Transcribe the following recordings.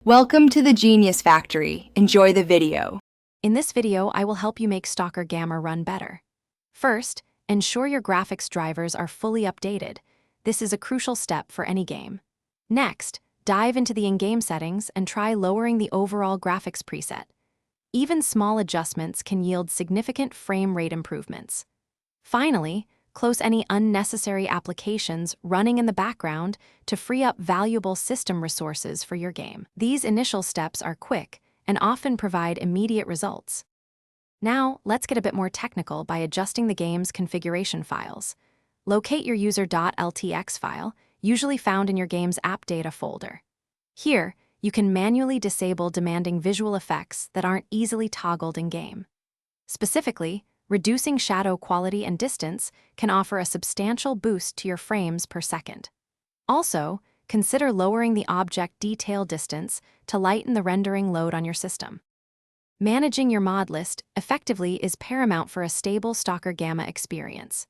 Welcome to the Genius Factory. Enjoy the video. In this video, I will help you make Stalker Gamma run better. First, ensure your graphics drivers are fully updated. This is a crucial step for any game. Next, dive into the in-game settings and try lowering the overall graphics preset. Even small adjustments can yield significant frame rate improvements. Finally, close any unnecessary applications running in the background to free up valuable system resources for your game. These initial steps are quick and often provide immediate results. Now, let's get a bit more technical by adjusting the game's configuration files. Locate your user.ltx file, usually found in your game's app data folder. Here, you can manually disable demanding visual effects that aren't easily toggled in-game. Specifically, reducing shadow quality and distance can offer a substantial boost to your frames per second. Also, consider lowering the object detail distance to lighten the rendering load on your system. Managing your mod list effectively is paramount for a stable Stalker Gamma experience.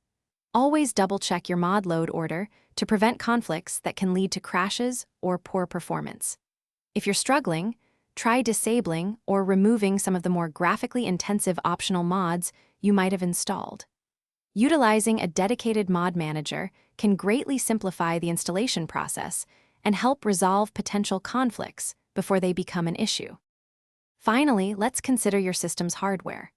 Always double-check your mod load order to prevent conflicts that can lead to crashes or poor performance. If you're struggling, try disabling or removing some of the more graphically intensive optional mods you might have installed. Utilizing a dedicated mod manager can greatly simplify the installation process and help resolve potential conflicts before they become an issue. Finally, let's consider your system's hardware.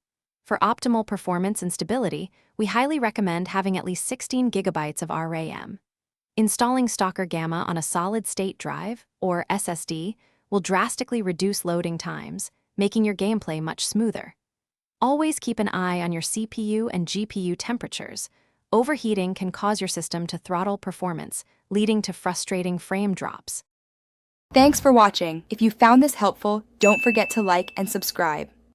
For optimal performance and stability, we highly recommend having at least 16 gigabytes of RAM. Installing Stalker Gamma on a solid-state drive, or SSD, will drastically reduce loading times, making your gameplay much smoother. Always keep an eye on your CPU and GPU temperatures. Overheating can cause your system to throttle performance, leading to frustrating frame drops. Thanks for watching. If you found this helpful, don't forget to like and subscribe.